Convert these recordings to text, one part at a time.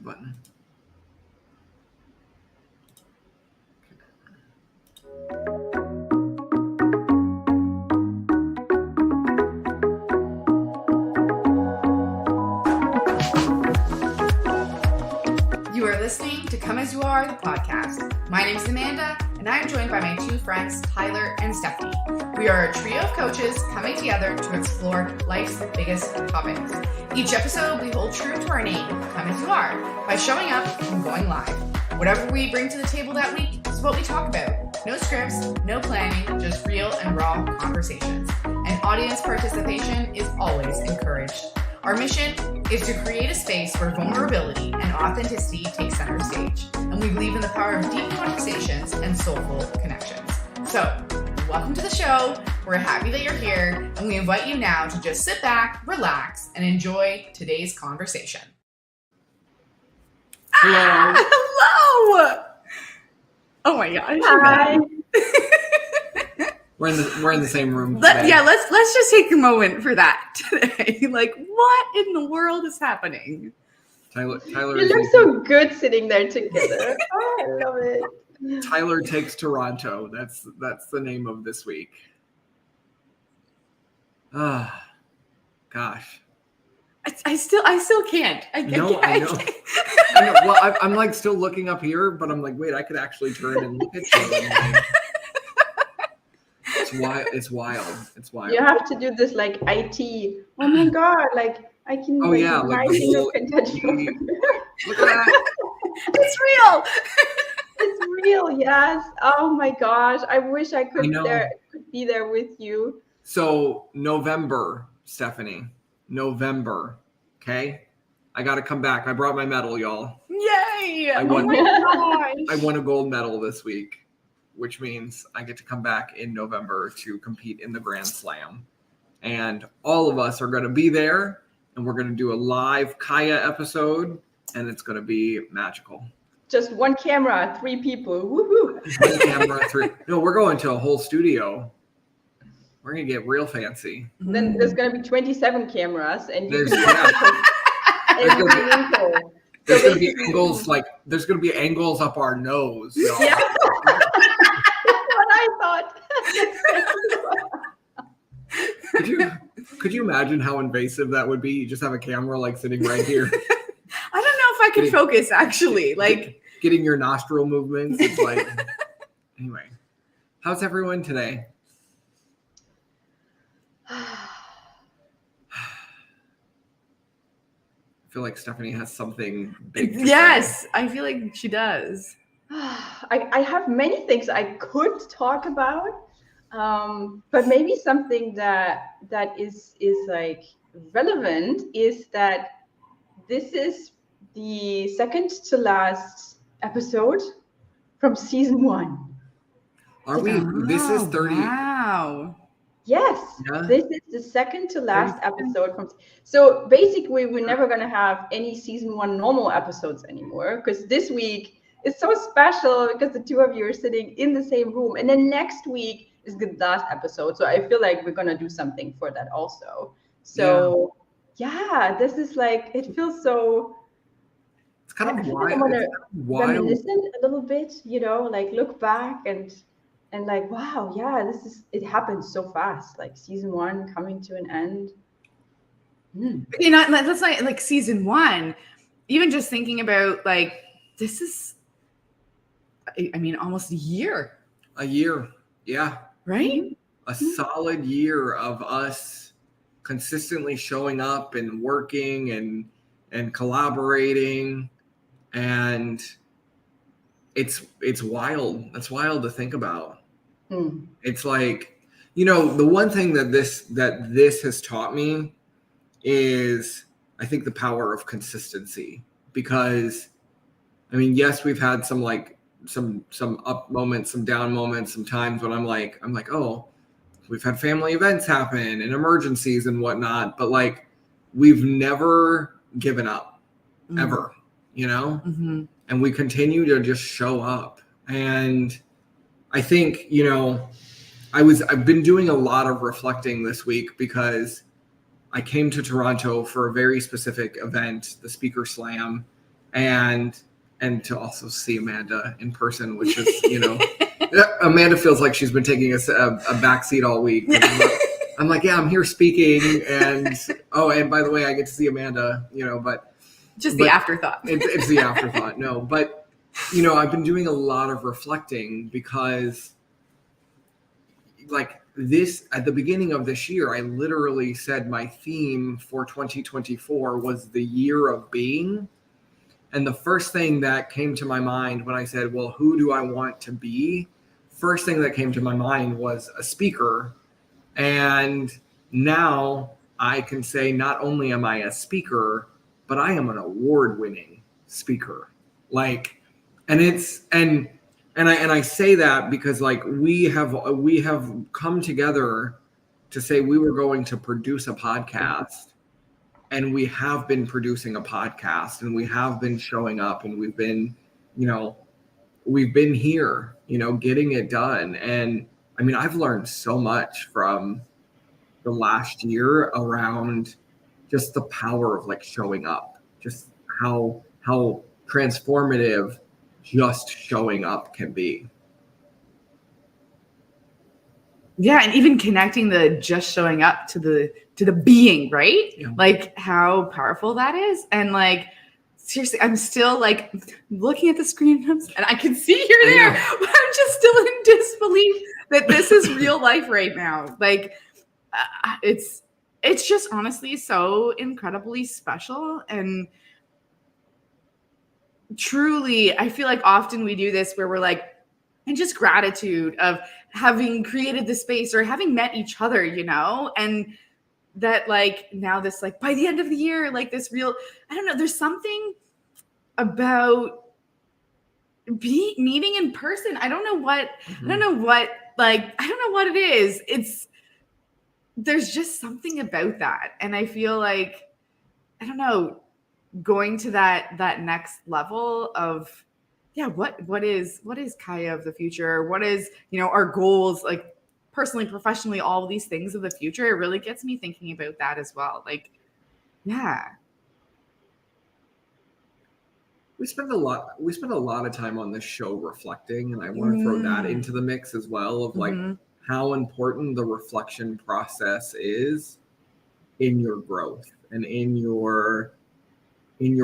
the button. You are listening to Come As You Are, the podcast. My name is Amanda, and I am joined by my two friends, Tyler and Stephanie. We are a trio of coaches coming together to explore life's biggest topics. Each episode, we hold true to our name, Come As You Are, by showing up and going live. Whatever we bring to the table that week is what we talk about. No scripts, no planning, just real and raw conversations. And audience participation is always encouraged. Our mission is to create a space where vulnerability and authenticity take center stage. And we believe in the power of deep conversations and soulful connections. So, welcome to the show. We're happy that you're here. And we invite you now to just sit back, relax, and enjoy today's conversation. Hello. Hello. Oh my gosh. Hi. We're in the same room. Let's just take a moment for that today. Like, what in the world is happening? Tyler. You look so good sitting there together. Oh, I love it. Tyler Takes Toronto. That's the name of this week. Ah, gosh. I still can't. I know. I know. Well, I'm like still looking up here, but I'm like, wait, I could actually turn and look at you. It's wild. You have to do this like IT. Oh my god! Like I can. Oh yeah, like the whole, look at that. It's real. It's real. Yes. Oh my gosh! I wish I could be there with you. So November, Stephanie. November. Okay. I got to come back. I brought my medal, y'all. Yay! I won. Oh my gosh. I won a gold medal this week, which means I get to come back in November to compete in the Grand Slam. And all of us are going to be there, and we're going to do a live Kaya episode, and it's going to be magical. Just one camera, 3 people. Woohoo! One camera, 3. No, we're going to a whole studio. We're going to get real fancy. Then there's going to be 27 cameras, and you There's going to be angles there's going to be angles up our nose. Y'all. Yeah. That's what I thought. Could you imagine how invasive that would be? You just have a camera like sitting right here. I don't know if I can focus actually. Like getting your nostril movements. It's like anyway. How's everyone today? I feel like Stephanie has something big to say. I feel like she does. I have many things I could talk about, but maybe something that is like relevant is that this is the second to last episode from season 1. Are we? This is 30. Wow. Yes, yeah. This is the second to last episode from. So basically, we're never gonna have any season 1 normal episodes anymore because this week is so special because the 2 of you are sitting in the same room, and then next week is the last episode. So I feel like we're gonna do something for that also. So yeah, this is like it feels so. It's kind of wild. I want to reminisce a little bit, like look back and like, wow, yeah, it happened so fast. Like season 1 coming to an end. That's not like season 1. Even just thinking about like this is, I mean, almost a year. A year, yeah. Right. A solid year of us consistently showing up and working and collaborating, and it's wild. It's wild to think about. It's like, the one thing that this has taught me is I think the power of consistency, because I mean, yes, we've had some up moments, some down moments, some times when I'm like, oh, we've had family events happen and emergencies and whatnot, but like we've never given up ever, and we continue to just show up. And I think, I've been doing a lot of reflecting this week because I came to Toronto for a very specific event, the Speaker Slam, and to also see Amanda in person, which is, you know, Amanda feels like she's been taking a back seat all week. I'm like, yeah, I'm here speaking, and by the way, I get to see Amanda, you know, but the afterthought. It's the afterthought. No, but you know, I've been doing a lot of reflecting because, like, this at the beginning of this year, I literally said my theme for 2024 was the year of being. And the first thing that came to my mind when I said, well, who do I want to be? First thing that came to my mind was a speaker. And now I can say not only am I a speaker, but I am an award-winning speaker. Like, and I say that because, like, we have come together to say we were going to produce a podcast. And we have been producing a podcast, and we have been showing up, and we've been here, you know, getting it done. And I mean, I've learned so much from the last year around just the power of, like, showing up, just how transformative just showing up can be. Yeah, and even connecting the just showing up to the being, right? Yeah. Like, how powerful that is. And, like, seriously, I'm still, like, looking at the screen, and I can see you're there, but I'm just still in disbelief that this is real life right now. Like, it's just honestly so incredibly special. And truly, I feel like often we do this where we're like, and just gratitude of having created the space or having met each other, you know, and that, like, now this, like, by the end of the year, like, this real, I don't know, there's something about meeting in person. I don't know what it is. There's just something about that. And I feel like, I don't know, going to that next level of, yeah, what is Kaya of the future? What is, you know, our goals, like, personally, professionally, all of these things of the future? It really gets me thinking about that as well. Like, yeah. We spend a lot of time on this show reflecting, and I want to throw that into the mix as well of, like, how important the reflection process is in your growth and in your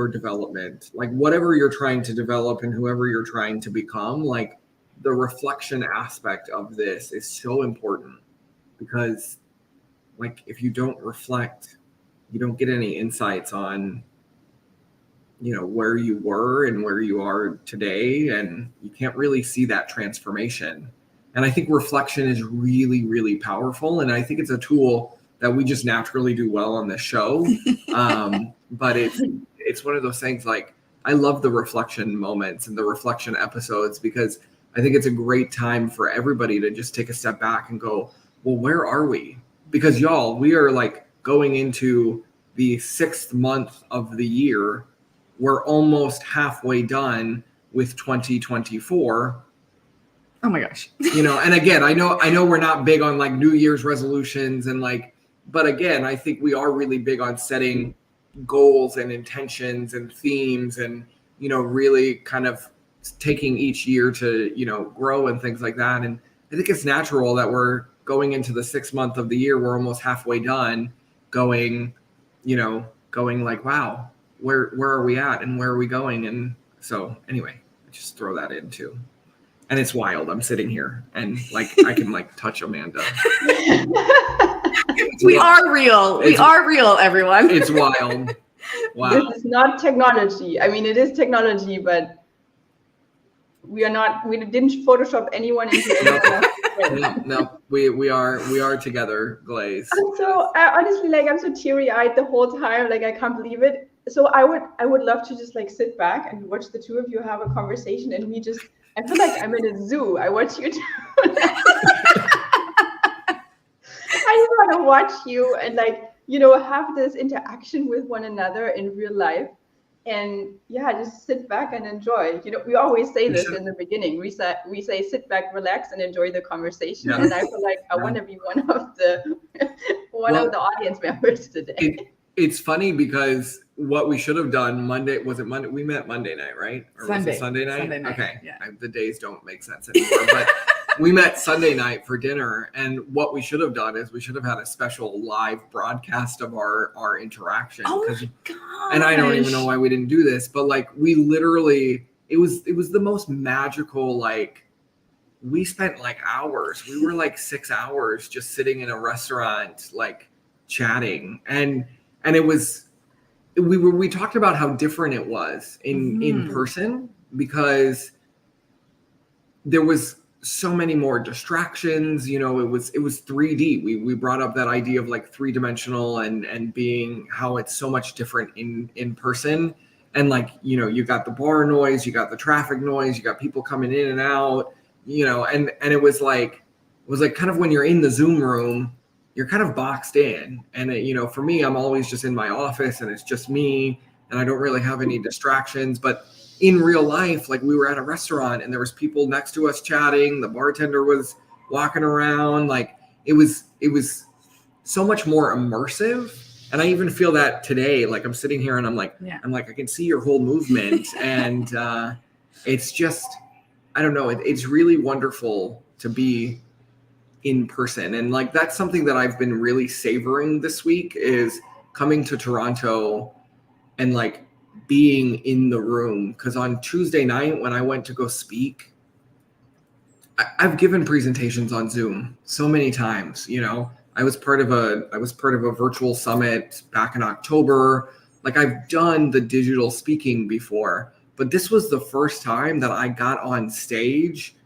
development. Like, whatever you're trying to develop and whoever you're trying to become, like, the reflection aspect of this is so important, because, like, if you don't reflect, you don't get any insights on, you know, where you were and where you are today, and you can't really see that transformation. And I think reflection is really, really powerful, and I think it's a tool that we just naturally do well on this show. But it's one of those things, like, I love the reflection moments and the reflection episodes, because I think it's a great time for everybody to just take a step back and go, well, where are we? Because, y'all, we are, like, going into the 6th month of the year. We're almost halfway done with 2024. Oh my gosh. You know, and again, I know we're not big on, like, New Year's resolutions and, like, but again, I think we are really big on setting goals and intentions and themes, and, you know, really kind of taking each year to, you know, grow and things like that. And I think it's natural that we're going into the 6th month of the year. We're almost halfway done, going like, wow, where are we at and where are we going? And so anyway, I just throw that in too. And it's wild. I'm sitting here and, like, I can, like, touch Amanda. We are real. We are real, everyone. It's wild. Wow. This is not technology. I mean, it is technology, but we didn't Photoshop anyone into anyone. No. We are together, Glaze. I'm so honestly, like, I'm so teary-eyed the whole time. Like, I can't believe it. So I would love to just, like, sit back and watch the two of you have a conversation, and I feel like I'm in a zoo. I watch you two. I just want to watch you and, like, you know, have this interaction with one another in real life. And yeah, just sit back and enjoy. You know, we always say this in the beginning. We say sit back, relax, and enjoy the conversation. Yeah. And I feel like I want to be one of the audience members today. It's funny because what we should have done Monday, was it Monday? We met Monday night, right? Or was it Sunday night? Sunday night. Okay. Yeah. The days don't make sense anymore. But we met Sunday night for dinner. And what we should have done is we should have had a special live broadcast of our interaction. Oh my gosh. And I don't even know why we didn't do this, but like we literally, it was the most magical, like we spent like hours. We were like 6 hours just sitting in a restaurant, like chatting. And it was, we talked about how different it was in person, because there was so many more distractions. You know, it was 3D. We brought up that idea of like 3-dimensional and being how it's so much different in person. And like, you know, you got the bar noise, you got the traffic noise, you got people coming in and out, you know, and it was like kind of when you're in the Zoom room, you're kind of boxed in. And, you know, for me, I'm always just in my office and it's just me and I don't really have any distractions. But in real life, like we were at a restaurant and there was people next to us chatting. The bartender was walking around. Like it was so much more immersive. And I even feel that today, like I'm sitting here and I'm like, I can see your whole movement. And it's just, I don't know, it's really wonderful to be in person. And like that's something that I've been really savoring this week, is coming to Toronto and like being in the room. Because on Tuesday night when I went to go speak, I've given presentations on Zoom so many times. You know, I was part of a virtual summit back in October. Like I've done the digital speaking before, but this was the first time that I got on stage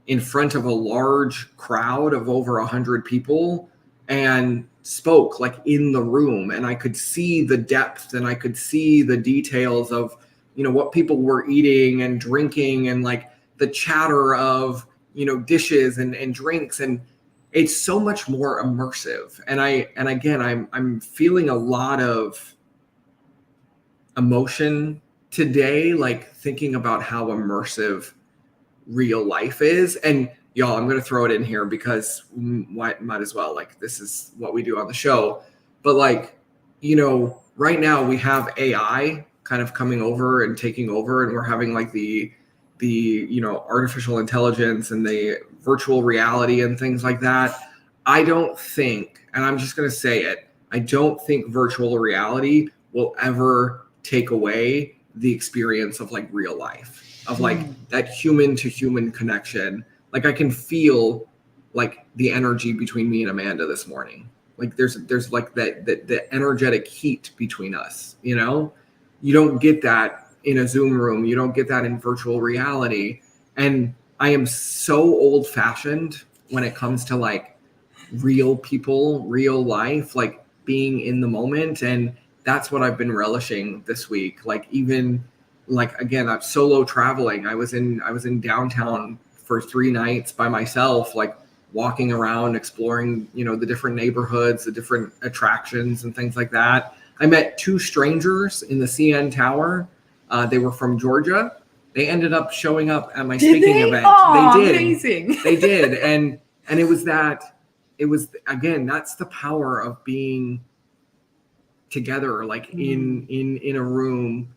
in front of a large crowd of over 100 people and spoke like in the room. And I could see the depth and I could see the details of, you know, what people were eating and drinking and like the chatter of, you know, dishes and drinks. And it's so much more immersive. And I'm feeling a lot of emotion today, like thinking about how immersive real life is. And y'all, I'm going to throw it in here because might as well, like this is what we do on the show. But like, you know, right now we have AI kind of coming over and taking over, and we're having like the you know, artificial intelligence and the virtual reality and things like that. I don't think, and I'm just going to say it, I don't think virtual reality will ever take away the experience of like real life, of like that human to human connection. Like I can feel like the energy between me and Amanda this morning. Like there's like the energetic heat between us, you know? You don't get that in a Zoom room. You don't get that in virtual reality. And I am so old fashioned when it comes to like real people, real life, like being in the moment. And that's what I've been relishing this week. Like even like, again, I'm solo traveling. I was in downtown for 3 nights by myself, like walking around, exploring, you know, the different neighborhoods, the different attractions and things like that. I met 2 strangers in the CN Tower. They were from Georgia. They ended up showing up at my speaking event. Oh, they did. Amazing. They did. And it was again, that's the power of being together, like in a room,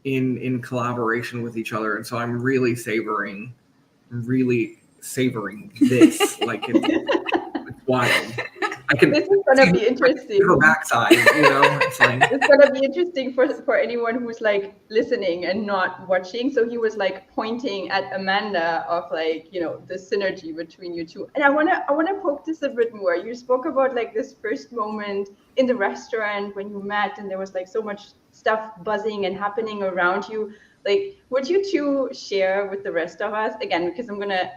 in collaboration with each other. And so I'm really savoring this. Like it's wild. This is gonna be interesting. Her backside, you know. It's like, it's gonna be interesting for anyone who's like listening and not watching. So he was like pointing at Amanda of like, you know, the synergy between you two. And I wanna poke this a bit more. You spoke about like this first moment in the restaurant when you met, and there was like so much stuff buzzing and happening around you. Like, would you two share with the rest of us again? Because I'm gonna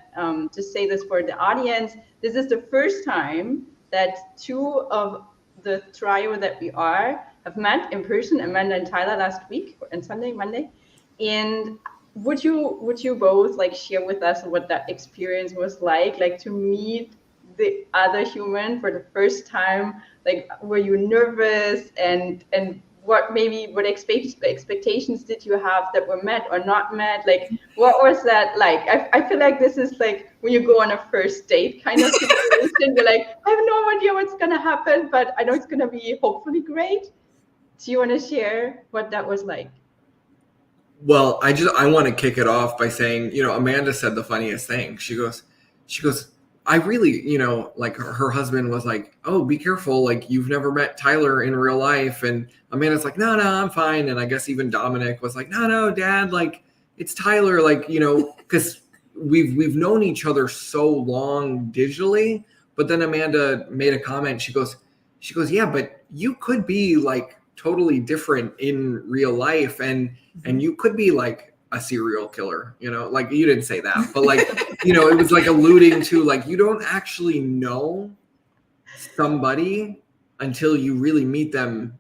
just say this for the audience. This is the first time that 2 of the trio that we are have met in person, Amanda and Tyler, last week and Monday. And would you both like share with us what that experience was like to meet the other human for the first time? Like, were you nervous, and what expectations did you have that were met or not met? Like, what was that like? I feel like this is like when you go on a first date kind of situation. You're like, I have no idea what's gonna happen, but I know it's gonna be hopefully great. Do you want to share what that was like? Well, I want to kick it off by saying, Amanda said the funniest thing. She goes, I really, like her husband was like, oh, be careful. Like, you've never met Tyler in real life. And Amanda's like, no, I'm fine. And I guess even Dominic was like, no, Dad, like, it's Tyler. Like, because we've known each other so long digitally. But then Amanda made a comment. She goes, yeah, but you could be like totally different in real life. And you could be like a serial killer, like you didn't say that, but like, it was like alluding to like, you don't actually know somebody until you really meet them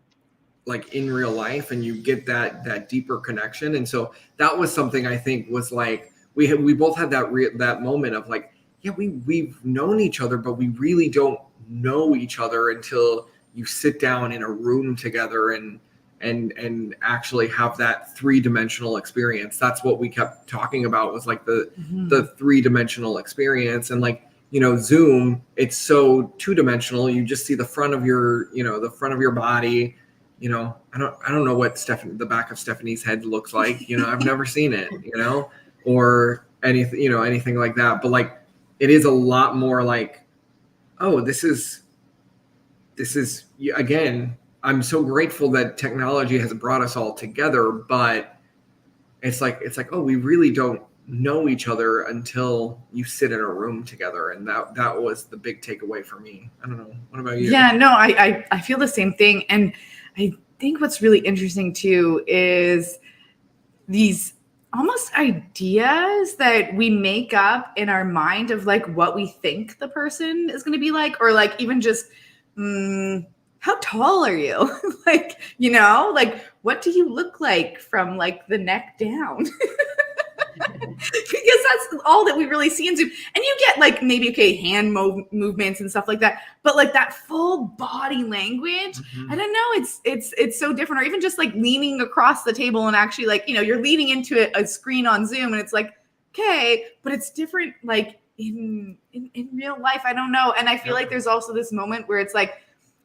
like in real life and you get that deeper connection. And so that was something I think was like, we both had that moment of like, yeah, we've known each other, but we really don't know each other until you sit down in a room together and actually have that 3-dimensional experience. That's what we kept talking about, was like the 3-dimensional experience. And like, Zoom, it's so 2-dimensional. You just see the front of your, the front of your body. I don't know what the back of Stephanie's head looks like. I've never seen it, or anything, anything like that. But like, it is a lot more like, oh, this is again, I'm so grateful that technology has brought us all together, but it's like, oh, we really don't know each other until you sit in a room together. And that was the big takeaway for me. I don't know. What about you? Yeah, no, I feel the same thing. And I think what's really interesting too is these almost ideas that we make up in our mind of like what we think the person is going to be like, or like even just, how tall are you? Like, like, what do you look like from like the neck down? Because that's all that we really see in Zoom. And you get like maybe, okay, hand movements and stuff like that, but like that full body language, I don't know, it's so different. Or even just like leaning across the table and actually like, you're leaning into a screen on Zoom and it's like, okay, but it's different like in real life. I don't know. And I feel like there's also this moment where it's like,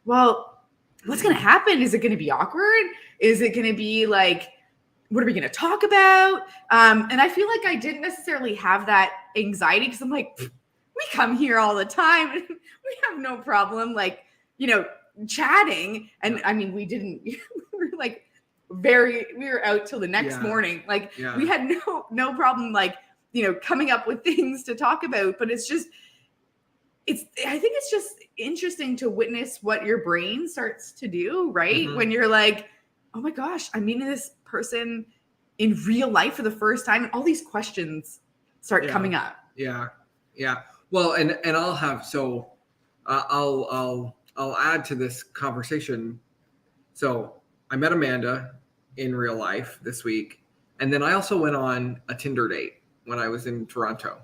well, what's going to happen? Is it going to be awkward? Is it going to be like, what are we going to talk about? And I feel like I didn't necessarily have that anxiety because I'm like, we come here all the time and we have no problem, like, chatting. And I mean, we didn't, we were out till the next morning. Like we had no problem, like, coming up with things to talk about, but I think it's just interesting to witness what your brain starts to do, right? When you're like, oh my gosh, I'm meeting this person in real life for the first time, and all these questions start coming up. Yeah. Well, and I'll have, so I'll add to this conversation. So I met Amanda in real life this week, and then I also went on a Tinder date when I was in Toronto.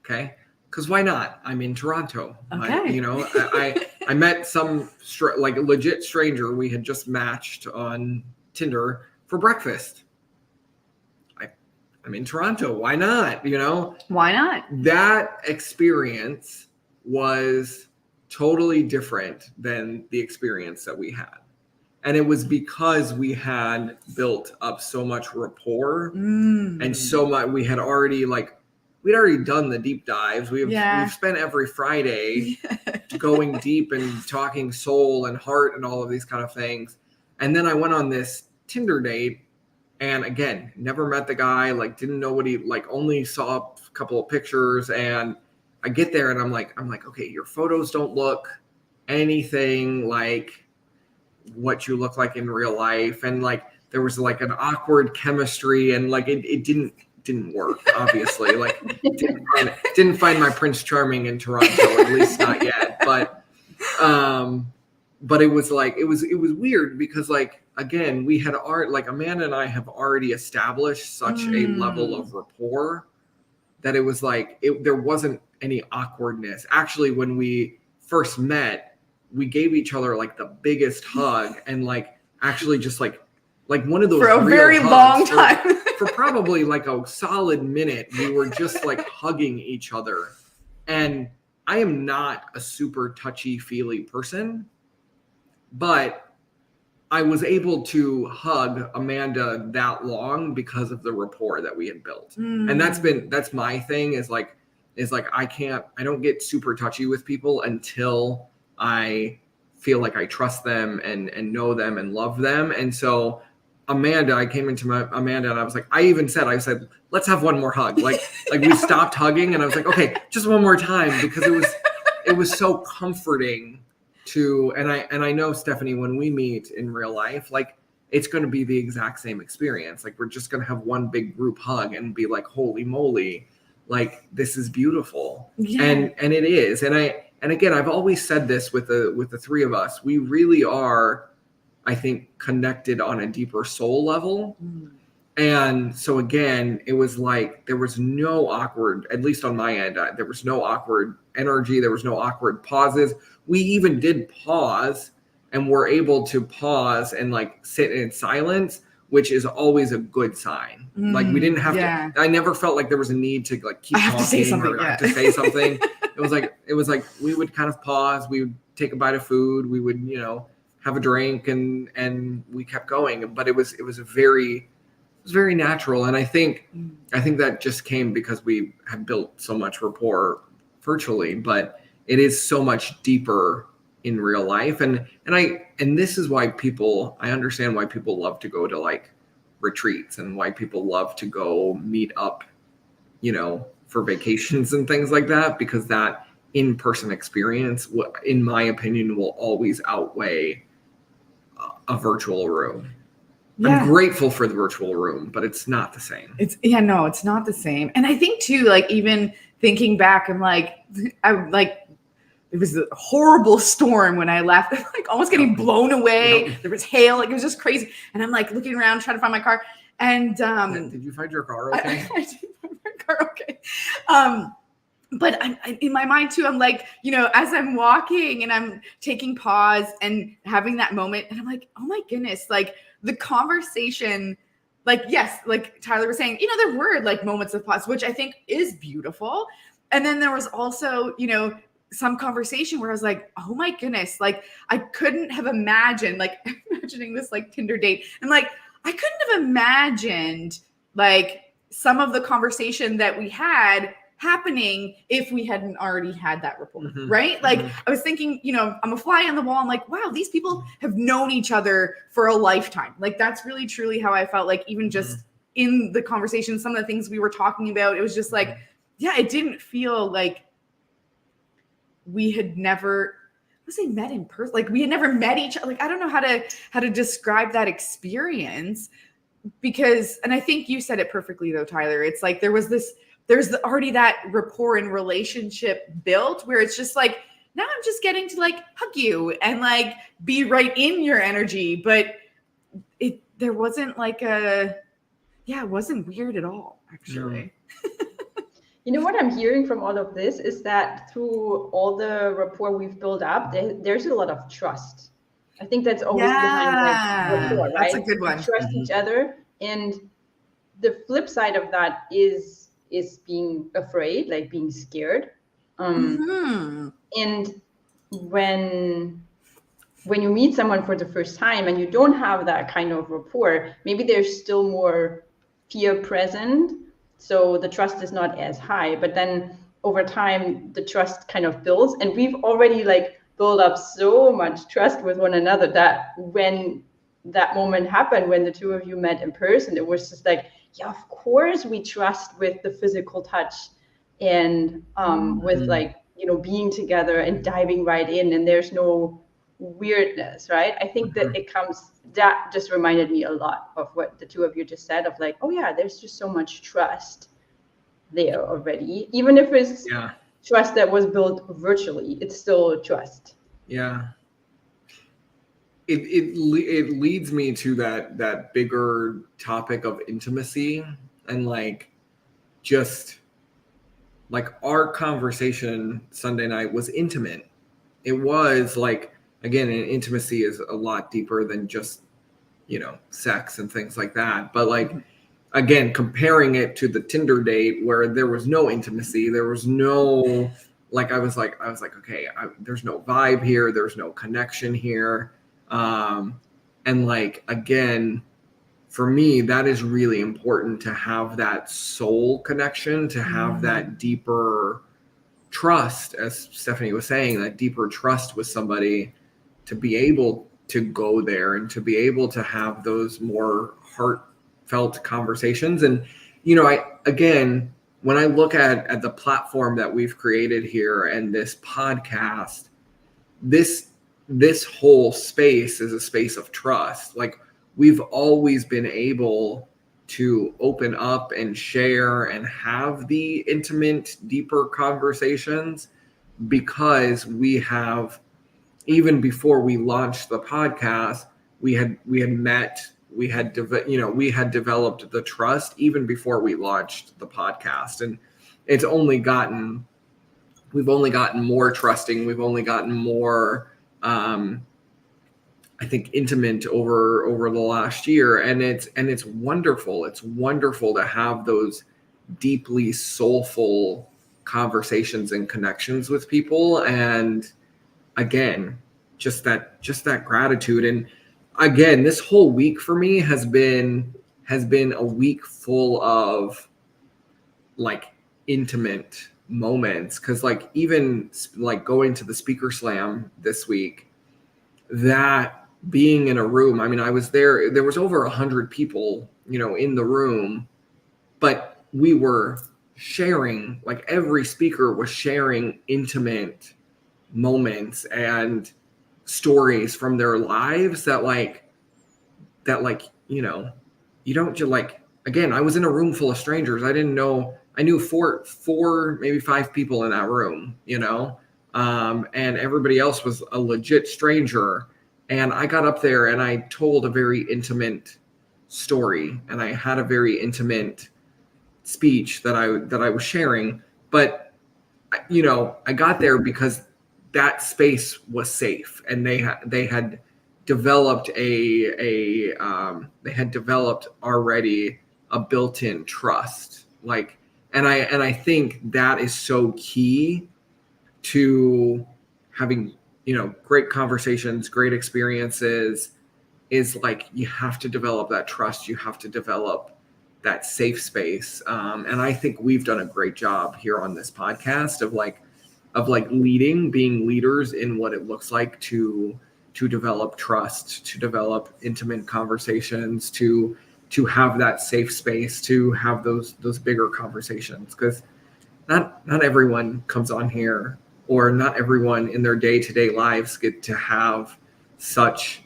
Okay. Because why not? I'm in Toronto. Okay. I met some like a legit stranger. We had just matched on Tinder for breakfast. I'm in Toronto. Why not? Why not? That experience was totally different than the experience that we had. And it was because we had built up so much rapport and so much, we'd already done the deep dives. We've spent every Friday going deep and talking soul and heart and all of these kind of things. And then I went on this Tinder date, and again, never met the guy, like didn't know what he, like only saw a couple of pictures. And I get there and I'm like, okay, your photos don't look anything like what you look like in real life. And like, there was like an awkward chemistry, and like, it didn't work, obviously. Like didn't find my Prince Charming in Toronto, at least not yet. But it was like, it was weird because like, again, we had like Amanda and I have already established such a level of rapport that it was like, there wasn't any awkwardness. Actually, when we first met, we gave each other like the biggest hug, and like actually just like one of those for a very long time. For probably like a solid minute, we were just like hugging each other. And I am not a super touchy-feely person, but I was able to hug Amanda that long because of the rapport that we had built. And that's my thing is like I don't get super touchy with people until I feel like I trust them and know them and love them. And so Amanda, I came into Amanda and I was like, I said, let's have one more hug. Like we stopped hugging and I was like, okay, just one more time, because it was so comforting to, and I know, Stephanie, when we meet in real life, like it's going to be the exact same experience. Like we're just going to have one big group hug and be like, holy moly, like this is beautiful. Yeah. And it is. And again, I've always said this with the three of us, we really are, I think, connected on a deeper soul level. And so again, it was like there was no awkward, at least on my end, there was no awkward energy. There was no awkward pauses. We even did pause and were able to pause and like sit in silence, which is always a good sign. Like we didn't have to, I never felt like there was a need to like keep talking or have to say something. It was like we would kind of pause. We would take a bite of food. We would, have a drink and we kept going. But it was very natural. And I think that just came because we have built so much rapport virtually, but it is so much deeper in real life. And this is why I understand why people love to go to like retreats and why people love to go meet up, for vacations and things like that, because that in-person experience, in my opinion, will always outweigh a virtual room. Yeah. I'm grateful for the virtual room, but it's not the same. It's not the same. And I think too, like even thinking back, it was a horrible storm when I left. I'm like almost getting blown away. There was hail, like it was just crazy. And I'm like looking around trying to find my car. And did you find your car okay? I did find my car okay. But I'm in my mind too, I'm like, as I'm walking and I'm taking pause and having that moment, and I'm like, oh my goodness, like the conversation, like, yes, like Tyler was saying, there were like moments of pause, which I think is beautiful. And then there was also, some conversation where I was like, oh my goodness, like I couldn't have imagined, like imagining this like Tinder date. And like, I couldn't have imagined like some of the conversation that we had happening if we hadn't already had that rapport, right? Like I was thinking, I'm a fly on the wall. I'm like, wow, these people have known each other for a lifetime. Like that's really truly how I felt. Like even just in the conversation, some of the things we were talking about, it was just like, yeah, it didn't feel like we had never, met in person. Like we had never met each other. Like I don't know how to describe that experience, because, and I think you said it perfectly though, Tyler. It's like there's already that rapport and relationship built where it's just like, now I'm just getting to like hug you and like be right in your energy. But there wasn't like it wasn't weird at all, actually. What I'm hearing from all of this is that through all the rapport we've built up, there's a lot of trust. I think that's always behind like rapport, right? That's a good one. We trust each other. And the flip side of that is being afraid, like being scared. And when you meet someone for the first time and you don't have that kind of rapport, maybe there's still more fear present. So the trust is not as high, but then over time, the trust kind of builds. And we've already like built up so much trust with one another that when that moment happened, when the two of you met in person, it was just like, yeah, of course we trust with the physical touch and with like, being together and diving right in, and there's no weirdness, right? I think that that just reminded me a lot of what the two of you just said of like, oh yeah, there's just so much trust there already. Even if it's trust that was built virtually, it's still trust. Yeah. It leads me to that bigger topic of intimacy and like just like our conversation Sunday night was intimate. It was like, again, an intimacy is a lot deeper than just, sex and things like that. But like, again, comparing it to the Tinder date where there was no intimacy, there was no, like, I was like, okay, there's no vibe here. There's no connection here. And And like, again, for me, that is really important, to have that soul connection, to have that deeper trust, as Stephanie was saying, that deeper trust with somebody, to be able to go there and to be able to have those more heartfelt conversations. And, you know, again, when I look at the platform that we've created here and this podcast, this whole space is a space of trust. Like, we've always been able to open up and share and have the intimate, deeper conversations, because we have, even before we launched the podcast, we had met, we had developed the trust even before we launched the podcast. And it's only gotten, we've only gotten more trusting. We've only gotten more, I think, intimate over the last year. And it's wonderful. It's wonderful to have those deeply soulful conversations and connections with people. And again, just that gratitude. And again, this whole week for me has been a week full of like intimate moments. Cause like, even like going to the speaker slam this week, that being in a room, I mean, I was there was over 100 people, you know, in the room, but we were sharing, like every speaker was sharing intimate moments and stories from their lives that you know, you don't just like, again, I was in a room full of strangers. I knew four maybe five people in that room, you know, and everybody else was a legit stranger. And I got up there and I told a very intimate story, and I had a very intimate speech that I was sharing. But, you know, I got there because that space was safe, and they had developed they had developed already a built-in trust. Like, and I think that is so key to having, you know, great conversations, great experiences, is like, you have to develop that trust. You have to develop that safe space. And I think we've done a great job here on this podcast of being leaders in what it looks like to develop trust, to develop intimate conversations, to have that safe space, to have those bigger conversations. Because not everyone comes on here, or not everyone in their day-to-day lives get to have such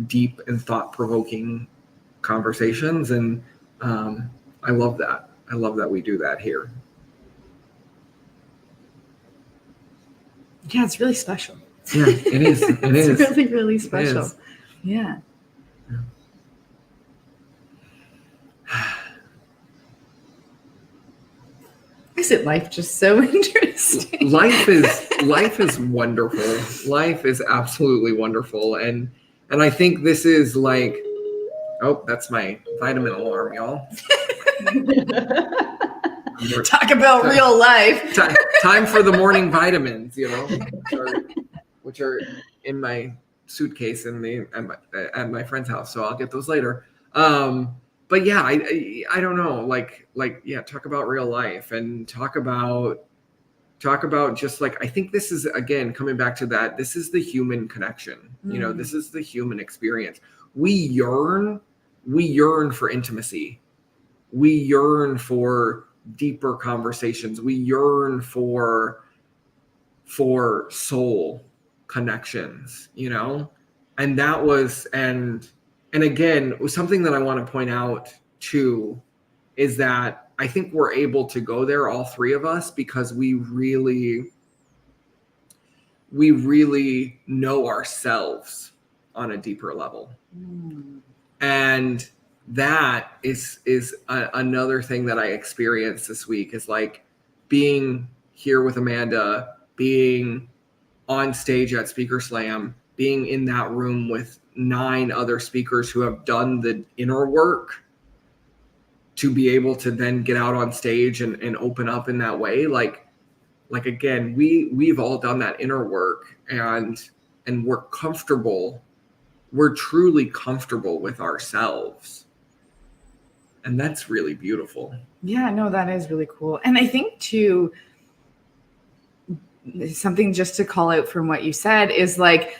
deep and thought-provoking conversations. And I love that. I love that we do that here. Yeah, it's really special. Yeah, it is. It's really, really special. Yeah. Isn't life just so interesting? Life is wonderful. Life is absolutely wonderful. And I think this is like, oh, that's my vitamin alarm, y'all. Talk about real life. Time for the morning vitamins, you know, which are in my suitcase at my friend's house. So I'll get those later. But yeah, I don't know, like, yeah, talk about real life, and talk about just like, I think this is, again, coming back to that, this is the human connection. You know, this is the human experience. We yearn for intimacy. We yearn for deeper conversations. We yearn for soul connections, you know? And that was, and again, something that I want to point out too, is that I think we're able to go there, all three of us, because we really know ourselves on a deeper level. And that is another thing that I experienced this week, is like being here with Amanda, being on stage at Speaker Slam, being in that room with 9 other speakers who have done the inner work to be able to then get out on stage and open up in that way. Like again, we've all done that inner work, and we're comfortable we're truly comfortable with ourselves. And that's really beautiful. Yeah, no, that is really cool. And I think too, something just to call out from what you said is like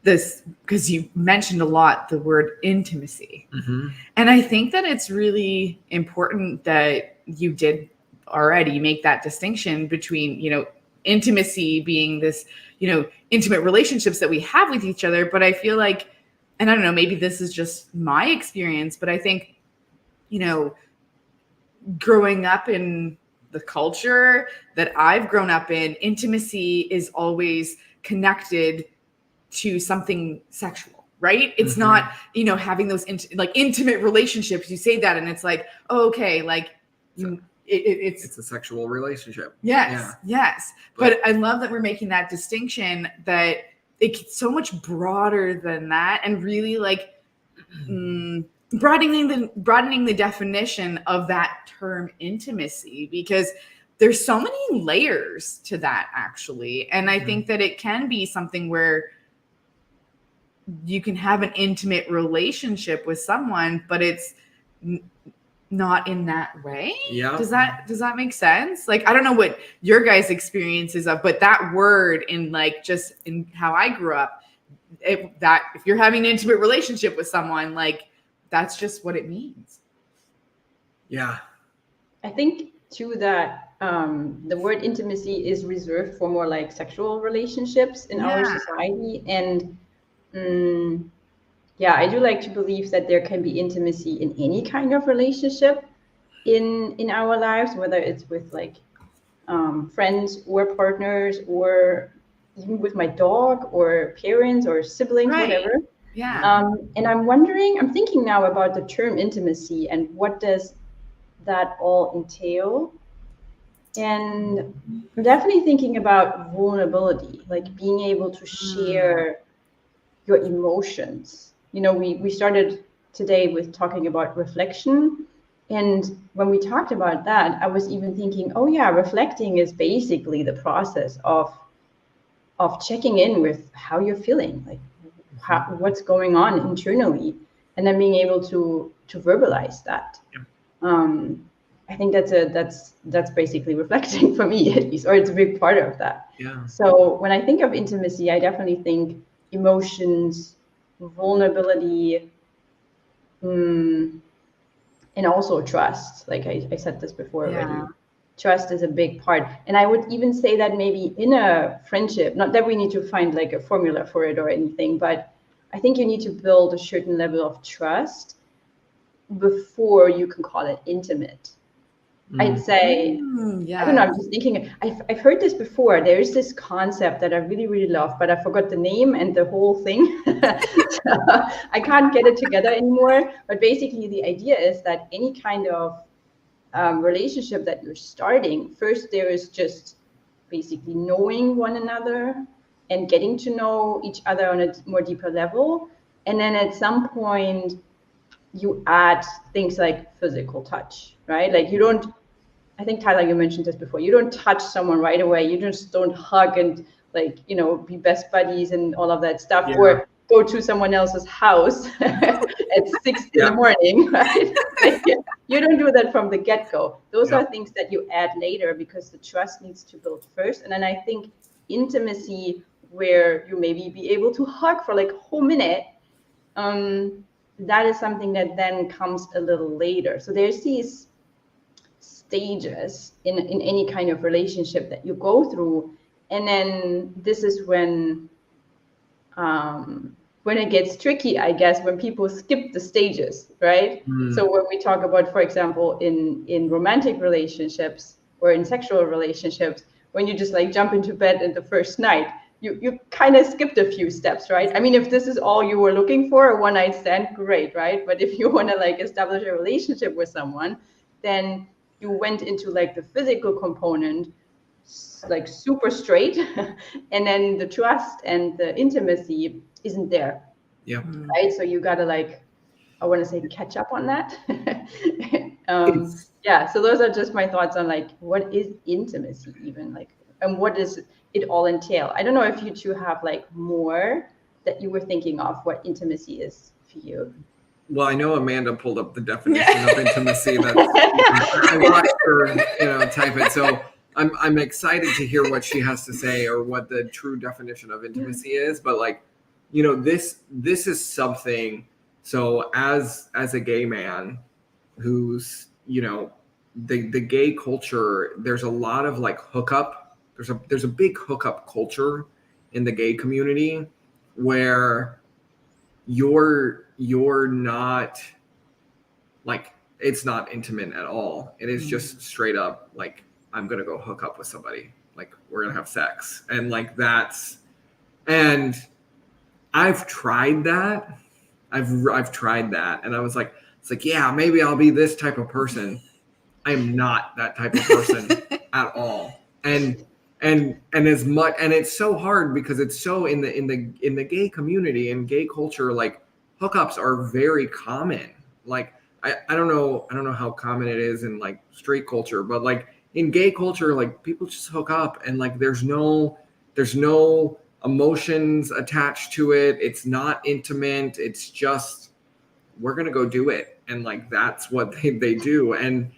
this, because you mentioned a lot the word intimacy. Mm-hmm. And I think that it's really important that you did already make that distinction between, you know, intimacy being this, you know, intimate relationships that we have with each other. But I feel like, and I don't know, maybe this is just my experience, but I think, you know, growing up in the culture that I've grown up in, intimacy is always connected to something sexual, right? It's Mm-hmm. not, you know, having those like intimate relationships. You say that and it's like, oh, okay, like it's a sexual relationship. Yes, yes. But I love that we're making that distinction, that it's so much broader than that, and really like broadening the definition of that term intimacy, because there's so many layers to that actually. And I think that it can be something where you can have an intimate relationship with someone, but it's not in that way. Yeah. Does that make sense? Like, I don't know what your guys' experiences of, but that word in like just in how I grew up, that if you're having an intimate relationship with someone, like that's just what it means. Yeah. I think too that the word intimacy is reserved for more like sexual relationships in our society. And I do like to believe that there can be intimacy in any kind of relationship in our lives, whether it's with like friends or partners, or even with my dog or parents or siblings, whatever. Yeah. And I'm thinking now about the term intimacy and what does that all entail. And I'm definitely thinking about vulnerability, like being able to share your emotions. You know, we started today with talking about reflection. And when we talked about that, I was even thinking, oh yeah, reflecting is basically the process of checking in with how you're feeling, like what's going on internally, and then being able to verbalize that. I think that's basically reflecting for me, at least, or it's a big part of that. Yeah. So when I think of intimacy, I definitely think emotions, vulnerability, and also trust. Like I said this before already. Trust is a big part. And I would even say that maybe in a friendship, not that we need to find like a formula for it or anything, but I think you need to build a certain level of trust before you can call it intimate. I'd say, I don't know, I'm just thinking, I've heard this before. There is this concept that I really, really love, but I forgot the name and the whole thing. So I can't get it together anymore. But basically the idea is that any kind of relationship that you're starting, first there is just basically knowing one another and getting to know each other on a more deeper level. And then at some point you add things like physical touch, right? Like you don't, I think Tyler, you mentioned this before, you don't touch someone right away. You just don't hug and like, you know, be best buddies and all of that stuff, or go to someone else's house at 6 in the morning, right? Like, you don't do that from the get-go. Those are things that you add later because the trust needs to build first. And then I think intimacy, where you maybe be able to hug for like a whole minute, that is something that then comes a little later. So there's these stages in any kind of relationship that you go through. And then this is when it gets tricky, I guess, when people skip the stages, right? So when we talk about, for example, in romantic relationships or in sexual relationships, when you just like jump into bed in the first night, you kind of skipped a few steps, right? I mean, if this is all you were looking for, a one-night stand, great, right? But if you want to like establish a relationship with someone, then you went into like the physical component, like super straight, and then the trust and the intimacy isn't there. Yeah. Right. So you gotta like, I want to say, catch up on that. So those are just my thoughts on like what is intimacy even, like, and what does it all entail. I don't know if you two have like more that you were thinking of what intimacy is for you? Well, I know Amanda pulled up the definition of intimacy. That I watched her, type it. So I'm excited to hear what she has to say, or what the true definition of intimacy is. But this is something. So as a gay man, who's the gay culture, there's a lot of like hookup. There's a big hookup culture in the gay community where you're not like, it's not intimate at all. It is just straight up like, I'm gonna go hook up with somebody, like we're gonna have sex, and like and I've tried that. I've tried that, and I was like, it's like, yeah, maybe I'll be this type of person. I'm not that type of person at all. And as much, and it's so hard because it's so in the gay community and gay culture, like hookups are very common. Like I don't know how common it is in like straight culture, but like in gay culture, like people just hook up, and like there's no emotions attached to it. It's not intimate. It's just, we're gonna go do it, and like that's what they do. And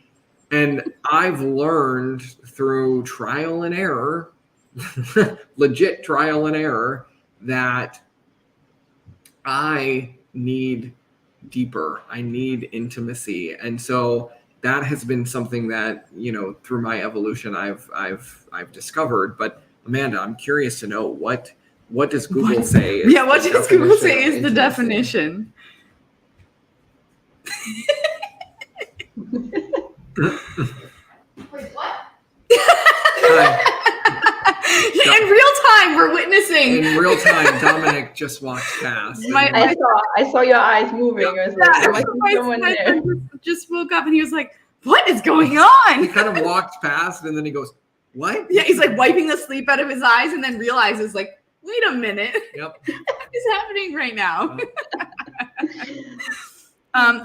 I've learned through trial and error, legit trial and error, that I need deeper. I need intimacy. And so that has been something that, through my evolution, I've discovered. But Amanda, I'm curious to know what does Google say? What does Google say is the definition? Wait, what? In real time, we're witnessing. In real time, Dominic just walked past. I saw your eyes moving. I was like, there must be someone there. Just woke up and he was like, what is going on? He kind of walked past and then he goes, what? Yeah, he's like wiping the sleep out of his eyes and then realizes like, wait a minute. Yep. What is happening right now?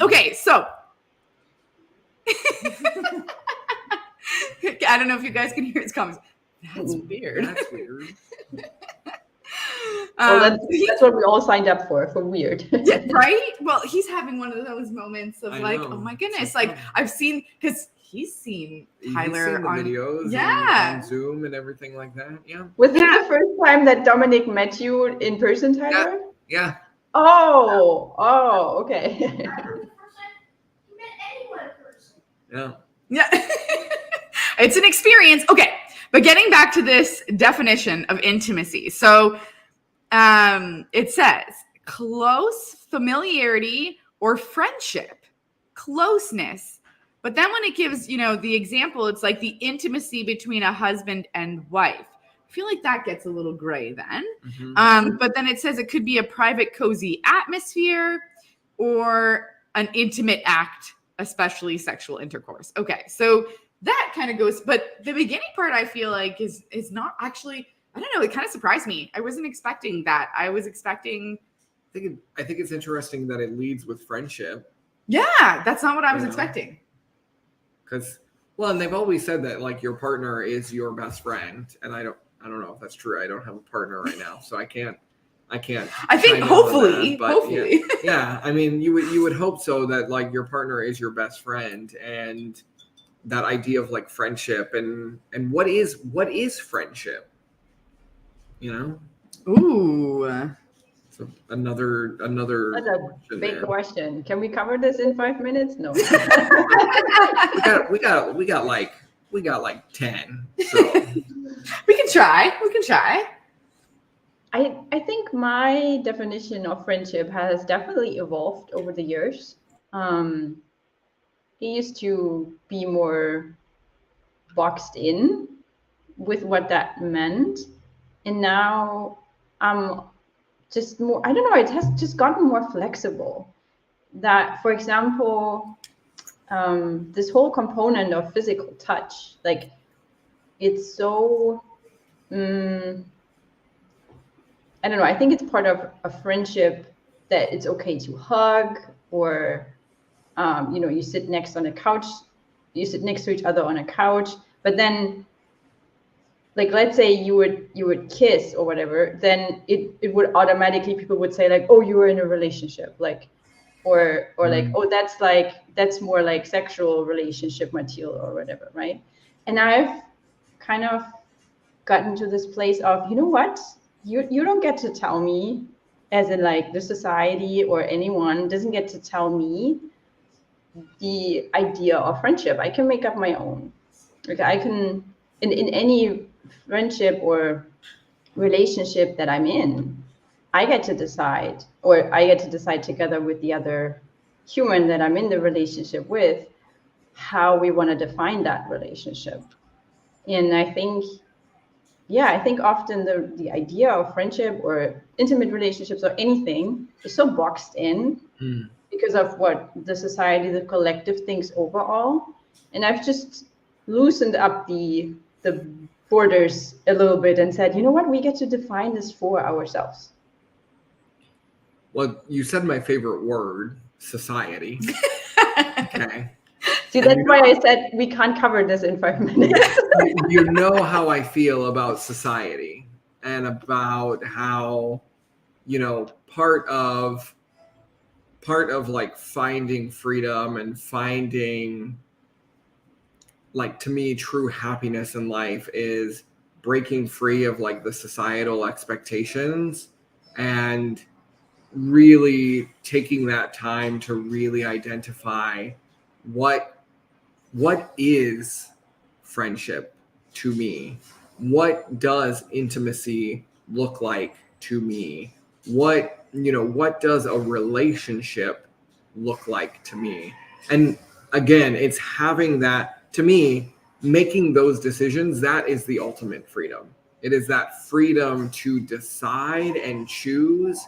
Okay, so I don't know if you guys can hear his comments. That's weird. That's weird. That's what we all signed up for weird. Yeah, right? Well, he's having one of those moments of like, know. oh my goodness. Like I've seen, because he's seen Tyler the on videos, on Zoom and everything like that. Yeah. Was this the first time that Dominic met you in person, Tyler? Yeah. Oh, okay. He met anyone in person. Yeah. Yeah. It's an experience. Okay. But getting back to this definition of intimacy. So it says close familiarity or friendship, closeness. But then when it gives, the example, it's like the intimacy between a husband and wife. I feel like that gets a little gray then. Mm-hmm. But then it says it could be a private, cozy atmosphere or an intimate act, especially sexual intercourse. Okay, so that kind of goes, but the beginning part I feel like is not actually, I don't know, it kind of surprised me. I wasn't expecting that. I was expecting. I think it's interesting that it leads with friendship. Yeah, that's not what I was expecting. Because, and they've always said that like your partner is your best friend, and I don't know if that's true. I don't have a partner right now, so I can't. I think hopefully, hopefully. Yeah, I mean, you would hope so, that like your partner is your best friend, and that idea of like friendship and what is friendship? Ooh. So another That's a big question. Can we cover this in 5 minutes? No. we got like 10. So. We can try. I think my definition of friendship has definitely evolved over the years. He used to be more boxed in with what that meant. And now I'm just more, I don't know, it has just gotten more flexible. That, for example, this whole component of physical touch, like it's so, I don't know, I think it's part of a friendship that it's okay to hug, or you sit next to each other on a couch, but then like let's say you would kiss or whatever, then it would automatically, people would say like, oh, you were in a relationship, like, or like, oh, that's more like sexual relationship material or whatever, right? And I've kind of gotten to this place of, you know what, you don't get to tell me, as in like the society or anyone doesn't get to tell me the idea of friendship. I can make up my own. Like I can, in any friendship or relationship that I'm in, I get to decide, or I get to decide together with the other human that I'm in the relationship with, how we want to define that relationship. And I think, yeah, I think often the idea of friendship or intimate relationships or anything is so boxed in because of what the society, the collective thinks overall. And I've just loosened up the borders a little bit and said, you know what, we get to define this for ourselves. Well, you said my favorite word, society. Okay. See, that's why I said we can't cover this in 5 minutes. You know how I feel about society and about how, you know, part of like finding freedom and finding, like, to me, true happiness in life is breaking free of like the societal expectations and really taking that time to really identify what is friendship to me? What does intimacy look like to me? What does a relationship look like to me? And again, it's having that, to me, making those decisions, that is the ultimate freedom. It is that freedom to decide and choose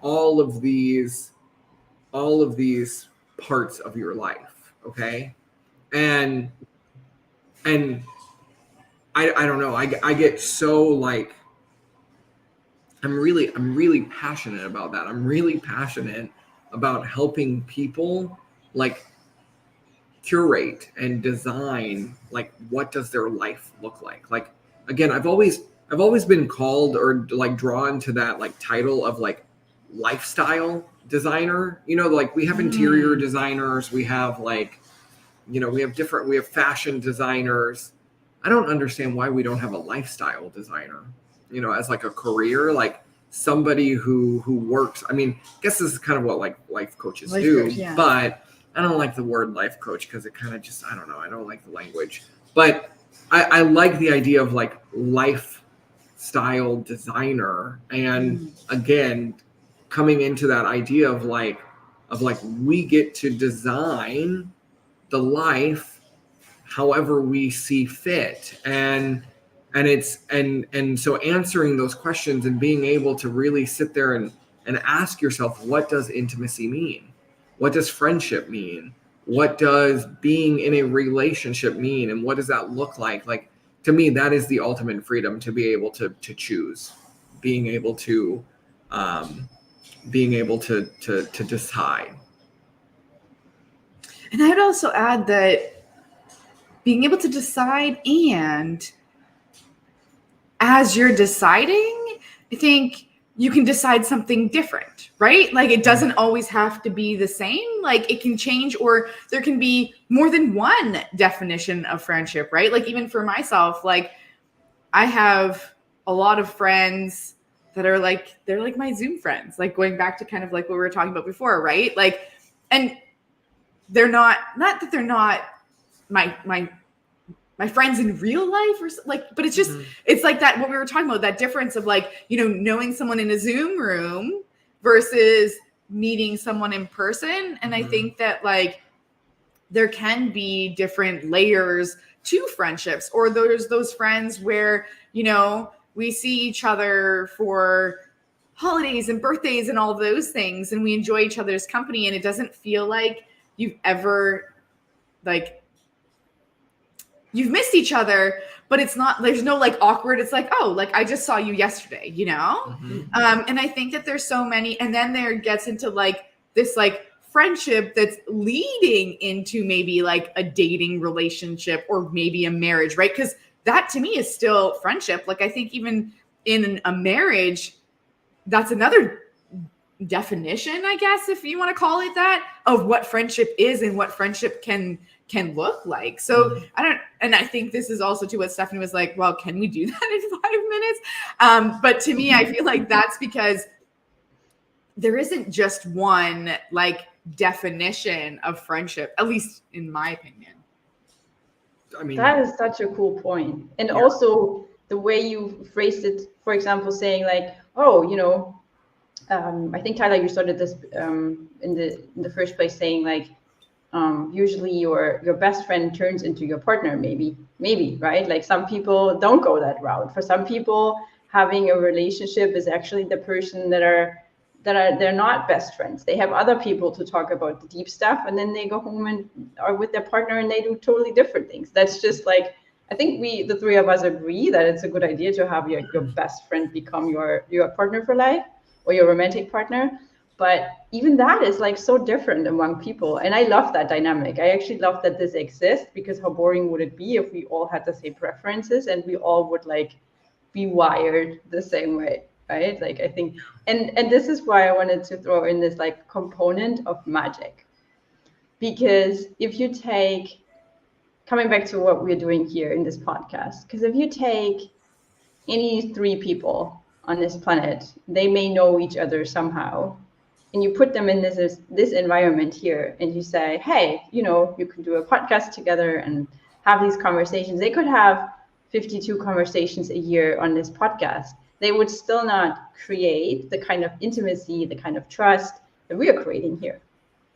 all of these parts of your life, okay? And I don't know, I get so like, I'm really passionate about that. I'm really passionate about helping people like curate and design, like, what does their life look like? Like, again, I've always been called or like drawn to that like title of like lifestyle designer. You know, like we have interior designers, we have like, you know, we have fashion designers. I don't understand why we don't have a lifestyle designer, you know, as like a career, like somebody who works. I mean, I guess this is kind of what like life coaches do, yeah. But I don't like the word life coach because it kind of just, I don't know, I don't like the language. But I like the idea of like lifestyle designer. And again, coming into that idea of like we get to design the life however we see fit, and so answering those questions and being able to really sit there and ask yourself, what does intimacy mean? What does friendship mean? What does being in a relationship mean? And what does that look like? Like, to me, that is the ultimate freedom, to be able to choose, being able to decide. And I'd also add that being able to decide, and as you're deciding, I think you can decide something different, right? Like it doesn't always have to be the same. Like it can change, or there can be more than one definition of friendship, right? Like even for myself, like I have a lot of friends that are like, they're like my Zoom friends, like going back to kind of like what we were talking about before, right? Like, and they're not that they're not my friends in real life, or like, but it's just, it's like that, what we were talking about, that difference of like, you know, knowing someone in a Zoom room versus meeting someone in person. And I think that like, there can be different layers to friendships, or there's those friends where, you know, we see each other for holidays and birthdays and all of those things, and we enjoy each other's company, and it doesn't feel like you've ever like you've missed each other, but it's not, there's no like awkward, it's like, oh, like I just saw you yesterday, you know? And I think that there's so many, and then there gets into like this like friendship that's leading into maybe like a dating relationship or maybe a marriage, right? Because that to me is still friendship. Like I think even in a marriage, that's another definition, I guess, if you want to call it that, of what friendship is and what friendship can look like. So I think this is also to what Stephanie was like, well, can we do that in 5 minutes? But to me, I feel like that's because there isn't just one like definition of friendship, at least in my opinion. I mean, that is such a cool point. And also the way you phrased it, for example, saying like, oh, you know, I think Tyler, you started this in the first place saying like, usually your best friend turns into your partner, maybe, right? Like some people don't go that route. For some people, having a relationship is actually the person they're not best friends. They have other people to talk about the deep stuff, and then they go home and are with their partner and they do totally different things. That's just like, I think the three of us agree that it's a good idea to have your best friend become your partner for life or your romantic partner. But even that is like so different among people. And I love that dynamic. I actually love that this exists, because how boring would it be if we all had the same preferences and we all would like be wired the same way, right? Like I think, and this is why I wanted to throw in this like component of magic. Because if you take, coming back to what we're doing here in this podcast, because if you take any three people on this planet, they may know each other somehow, and you put them in this environment here, and you say, hey, you know, you can do a podcast together and have these conversations. They could have 52 conversations a year on this podcast. They would still not create the kind of intimacy, the kind of trust that we are creating here,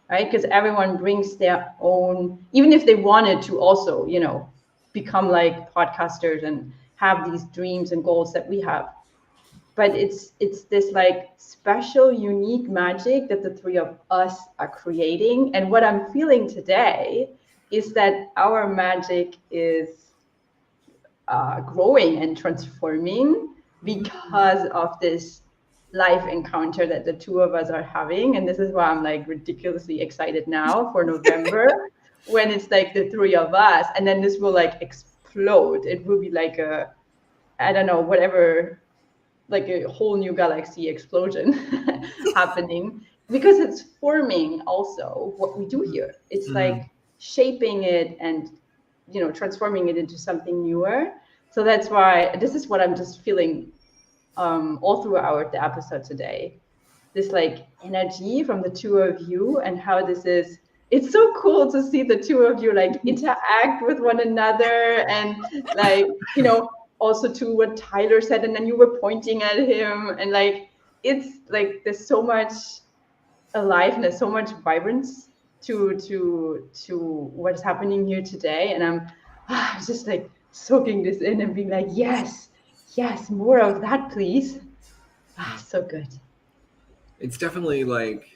right? Because everyone brings their own, even if they wanted to also, you know, become like podcasters and have these dreams and goals that we have. But it's this like special, unique magic that the three of us are creating. And what I'm feeling today is that our magic is growing and transforming because of this live encounter that the two of us are having. And this is why I'm like ridiculously excited now for November when it's like the three of us, and then this will like explode. It will be like a, I don't know, whatever, like a whole new galaxy explosion happening, because it's forming also what we do here. It's like shaping it and, you know, transforming it into something newer. So that's why this is what I'm just feeling all throughout the episode today. This like energy from the two of you, and how this is, it's so cool to see the two of you like interact with one another, and like, you know, also to what Tyler said, and then you were pointing at him, and like it's like there's so much aliveness, so much vibrance to what is happening here today. And I'm just like soaking this in and being like, yes, more of that, please. So good. it's definitely like,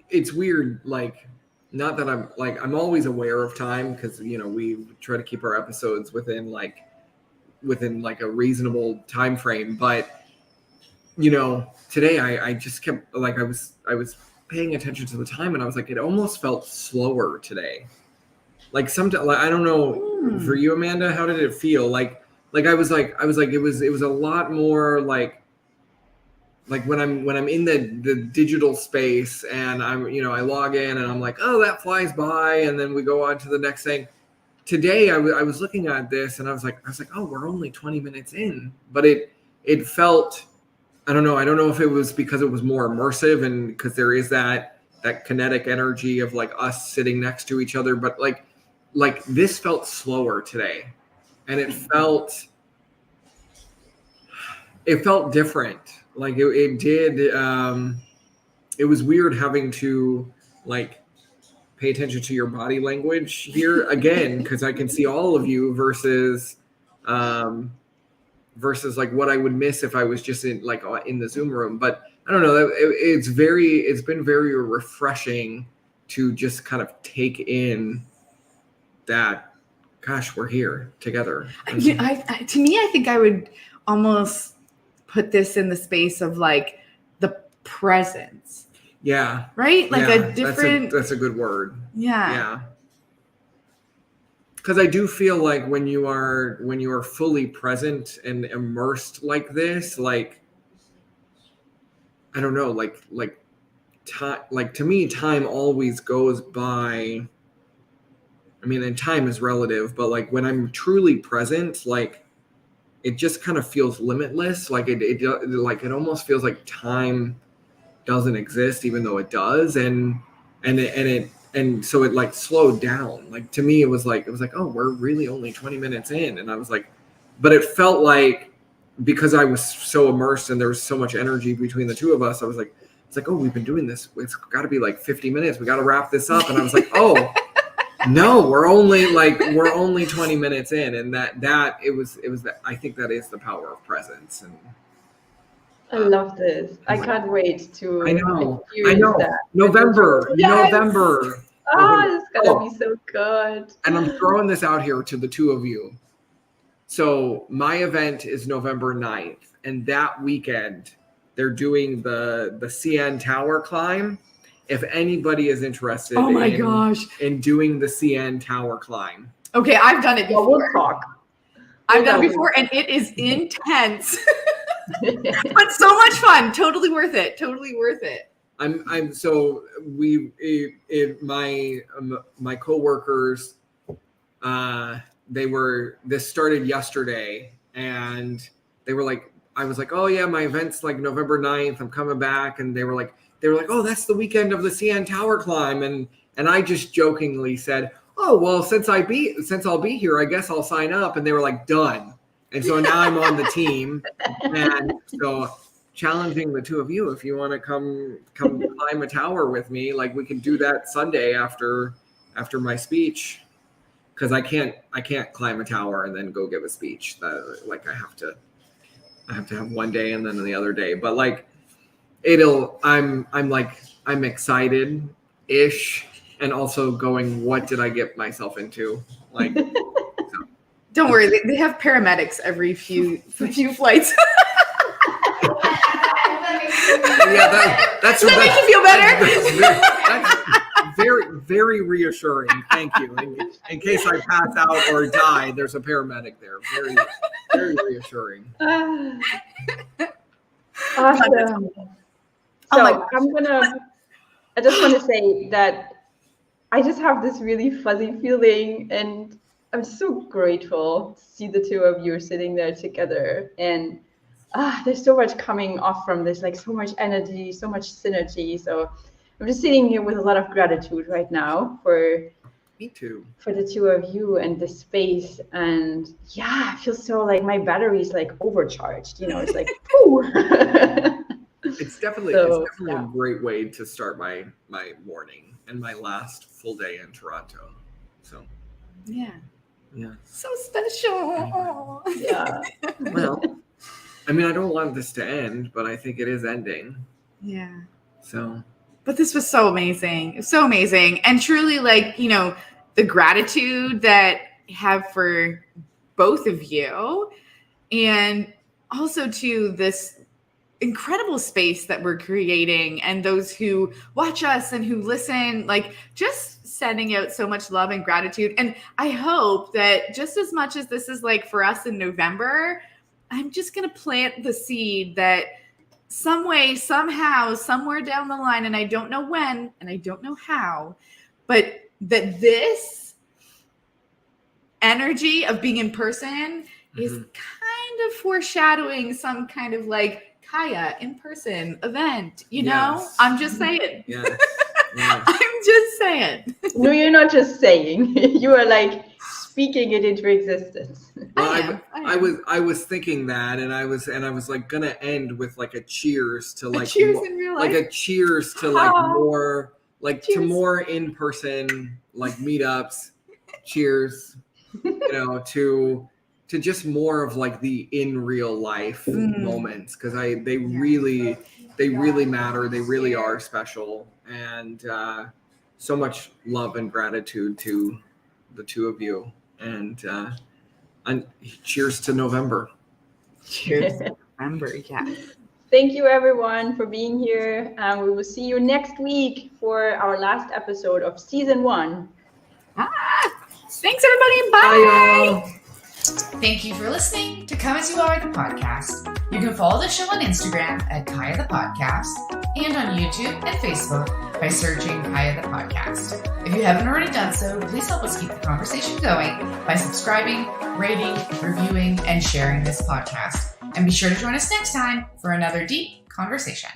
it's weird, like, not that I'm always aware of time, because, you know, we try to keep our episodes within a reasonable time frame. But, you know, today I just kept like, I was paying attention to the time, and I was like, it almost felt slower today. Like sometimes, like, I don't know, for you, Amanda, how did it feel? Like I was like it was a lot more like when I'm in the digital space, and I'm, you know, I log in and I'm like, oh, that flies by, and then we go on to the next thing. Today I was looking at this, and I was like, oh, we're only 20 minutes in, but it felt, I don't know if it was because it was more immersive, and because there is that kinetic energy of like us sitting next to each other, but like this felt slower today, and it felt different. Like it did. It was weird having to like pay attention to your body language here again, because I can see all of you versus like what I would miss if I was just in the Zoom room. But I don't know. It's been very refreshing to just kind of take in that, gosh, we're here together. To me, I think I would almost put this in the space of like the presence. Yeah. Right? Like yeah, a different. That's a good word. Yeah. because I do feel like when you are fully present and immersed like this, like I don't know, like time, like to me, time always goes by. I mean, and time is relative, but like when I'm truly present, like it just kind of feels limitless. Like it almost feels like time doesn't exist, even though it does, and so it like slowed down. Like to me, it was like, oh, we're really only 20 minutes in, and I was like, but it felt like because I was so immersed and there was so much energy between the two of us, I was like, it's like, oh, we've been doing this. It's got to be like 50 minutes. We got to wrap this up, and I was like, oh. No, we're only 20 minutes in, and that it was that I think that is the power of presence. And I love this. I can't wait to I know experience that. November. Yes. November. Oh, it's gonna be so good. And I'm throwing this out here to the two of you. So my event is November 9th, and that weekend they're doing the CN Tower climb. If anybody is interested in doing the CN Tower climb. Okay, I've done it before. We'll talk. I've done it before, and it is intense. But so much fun. Totally worth it. Totally worth it. I'm so my coworkers, this started yesterday, and they were like, I was like, oh yeah, my event's like November 9th. I'm coming back, and they were like, oh, that's the weekend of the CN Tower climb, and I just jokingly said, oh well, since I'll be here, I guess I'll sign up, and they were like, done. And so now I'm on the team, and so challenging the two of you, if you want to come climb a tower with me, like we can do that Sunday after my speech, because I can't climb a tower and then go give a speech. Like I have to have one day and then the other day, but like I'm excited ish, and also going, what did I get myself into? Like, don't worry, they have paramedics every few flights. Yeah, that's Does that make you feel better? That's very, very reassuring. Thank you. In case I pass out or die, there's a paramedic there. Very, very reassuring. Awesome. So I just want to say that I just have this really fuzzy feeling, and I'm so grateful to see the two of you sitting there together. And there's so much coming off from this, like so much energy, so much synergy. So I'm just sitting here with a lot of gratitude right now for me too, for the two of you and the space. And yeah, I feel so like my battery's like overcharged. You know, it's like, pooh. It's definitely a great way to start my morning and my last full day in Toronto. So yeah, so special. Yeah. Well, I mean, I don't want this to end, but I think it is ending. Yeah. So. But this was so amazing, and truly, like, you know, the gratitude that I have for both of you, and also to this incredible space that we're creating, and those who watch us and who listen, like just sending out so much love and gratitude. And I hope that just as much as this is like for us in November, I'm just going to plant the seed that some way, somehow, somewhere down the line, and I don't know when and I don't know how, but that this energy of being in person is kind of foreshadowing some kind of like Kaya in-person event, you know? I'm just saying. Yes. I'm just saying. No, you're not just saying. You are like speaking it into existence. Well, I was thinking that, and I was like gonna end with like a cheers to like cheers in real life. Like a cheers to like more like cheers. To more in-person like meetups. Cheers, you know, to just more of like the in real life moments, because they really matter. They really are special, and so much love and gratitude to the two of you, and cheers to November. Cheers to November. Yeah. Thank you everyone for being here, and we will see you next week for our last episode of season 1. Thanks, everybody. Bye. Bye, y'all. Thank you for listening to Come As You Are, the podcast. You can follow the show on Instagram at Kaya the Podcast and on YouTube and Facebook by searching Kaya the Podcast. If you haven't already done so, please help us keep the conversation going by subscribing, rating, reviewing, and sharing this podcast. And be sure to join us next time for another deep conversation.